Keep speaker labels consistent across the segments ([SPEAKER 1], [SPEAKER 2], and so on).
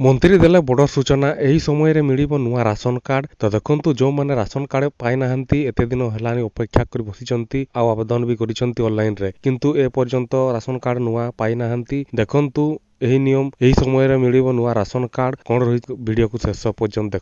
[SPEAKER 1] ମନ୍ତ୍ରୀ ଦେଲେ ବଡ଼ ସୂଚନା, ଏହି ସମୟରେ ମିଳିବ ନୂଆ ରାସନ କାର୍ଡ। ତ ଦେଖନ୍ତୁ, ଯେଉଁମାନେ ରାସନ କାର୍ଡ ପାଇନାହାନ୍ତି, ଏତେ ଦିନ ହେଲାଣି ଅପେକ୍ଷା କରି ବସିଛନ୍ତି ଆଉ ଆବେଦନ ବି କରିଛନ୍ତି ଅନଲାଇନରେ, କିନ୍ତୁ ଏ ପର୍ଯ୍ୟନ୍ତ ରାସନ କାର୍ଡ ନୂଆ ପାଇନାହାନ୍ତି। ଦେଖନ୍ତୁ ଏହି ନିୟମ, ଏହି ସମୟରେ ମିଳିବ ନୂଆ ରାସନ କାର୍ଡ। କ'ଣ ରହିଛି ଭିଡିଓକୁ ଶେଷ ପର୍ଯ୍ୟନ୍ତ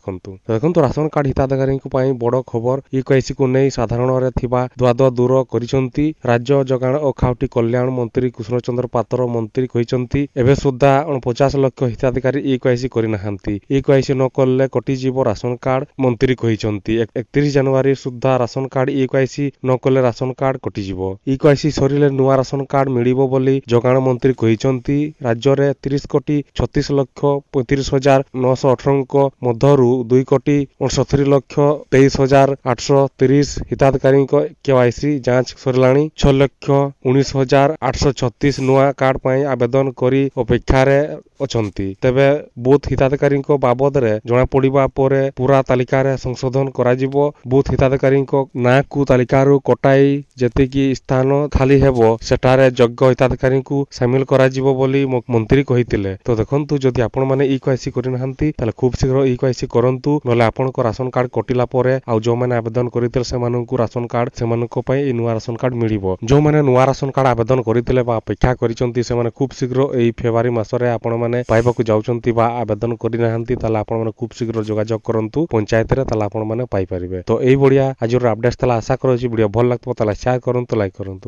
[SPEAKER 1] ଦେଖନ୍ତୁ ରାସନ କାର୍ଡ ହିତାଧିକାରୀଙ୍କ ପାଇଁ ବଡ଼ ଖବର। ଇକେୱାଇସିକୁ ନେଇ ସାଧାରଣରେ ଥିବା ଦ୍ୱାଦ ଦୂର କରିଛନ୍ତି ରାଜ୍ୟ ଯୋଗାଣ ଓ ଖାଉଟି କଲ୍ୟାଣ ମନ୍ତ୍ରୀ କୃଷ୍ଣଚନ୍ଦ୍ର ପାତ୍ର। ମନ୍ତ୍ରୀ କହିଛନ୍ତି, ଏବେ ସୁଦ୍ଧା 49 ଲକ୍ଷ ହିତାଧିକାରୀ ଇକେୱାଇସି କରିନାହାନ୍ତି। ଇକେୱାଇସି ନ କଲେ କଟିଯିବ ରାସନ କାର୍ଡ। ମନ୍ତ୍ରୀ କହିଛନ୍ତି, 31 ଜାନୁଆରୀ ସୁଦ୍ଧା ରାସନ କାର୍ଡ ଇକେୱାଇସି ନ କଲେ ରାସନ କାର୍ଡ କଟିଯିବ। ଇକେୱାଇସି ସରିଲେ ନୂଆ ରାସନ କାର୍ଡ ମିଳିବ ବୋଲି ଯୋଗାଣ ମନ୍ତ୍ରୀ କହିଛନ୍ତି। ରାଜ୍ୟରେ 30 କୋଟି 36 ଲକ୍ଷ 35 ହଜାର 918ଙ୍କ ମଧ୍ୟରୁ 2 କୋଟି 69 ଲକ୍ଷ 23 ହଜାର 830 ହିତାଧିକାରୀଙ୍କ କେୱାଇସି ଯାଞ୍ଚ ସରିଲାଣି। 6 ଲକ୍ଷ 19 ହଜାର 836 ନୂଆ କାର୍ଡ ପାଇଁ ଆବେଦନ କରି ଅପେକ୍ଷାରେ ଅଛନ୍ତି। ତେବେ ବୁଥ ହିତାଧିକାରୀଙ୍କ ବାବଦରେ ଜଣାପଡ଼ିବା ପରେ ପୁରା ତାଲିକାରେ ସଂଶୋଧନ କରାଯିବ। ବୁଥ ହିତାଧିକାରୀଙ୍କ ନାଁକୁ ତାଲିକାରୁ କଟାଇ ଯେତିକି ସ୍ଥାନ ଖାଲି ହେବ, ସେଠାରେ ଯୋଗ୍ୟ ହିତାଧିକାରୀଙ୍କୁ ସାମିଲ କରାଯିବ ବୋଲି ମନ୍ତ୍ରୀ କହିଥିଲେ। ତ ଦେଖନ୍ତୁ, ଯଦି ଆପଣମାନେ ଇକେୱାଇସି କରିନାହାନ୍ତି, ତାହେଲେ ଖୁବ୍ ଶୀଘ୍ର ଇକେୱାଇସି କରନ୍ତୁ, ନହେଲେ ଆପଣଙ୍କ ରାସନ କାର୍ଡ କଟିଲା ପରେ ଆଉ ଯେଉଁମାନେ ଆବେଦନ କରିଥିଲେ ସେମାନଙ୍କୁ ରାସନ କାର୍ଡ, ସେମାନଙ୍କ ପାଇଁ ଏହି ନୂଆ ରାସନ କାର୍ଡ ମିଳିବ। ଯେଉଁମାନେ ନୂଆ ରାସନ କାର୍ଡ ଆବେଦନ କରିଥିଲେ ବା ଅପେକ୍ଷା କରିଛନ୍ତି, ସେମାନେ ଖୁବ୍ ଶୀଘ୍ର ଏହି ଫେବୃଆରୀ ମାସରେ ଆପଣମାନେ ପାଇବାକୁ ଯାଉଛନ୍ତି ବା ଆବେଦନ କରିନାହାନ୍ତି, ତାହେଲେ ଆପଣମାନେ ଖୁବ୍ ଶୀଘ୍ର ଯୋଗାଯୋଗ କରନ୍ତୁ ପଞ୍ଚାୟତରେ, ତାହେଲେ ଆପଣମାନେ ପାଇପାରିବେ। ତ ଏଇଭଳିଆ ଆଜିର ଅପଡେଟ୍ ଥିଲା। ଆଶା କରୁଛି ଭିଡିଓ ଭଲ ଲାଗିଥିବ, ତାହେଲେ ସେୟାର କରନ୍ତୁ, ଲାଇକ୍ କରନ୍ତୁ।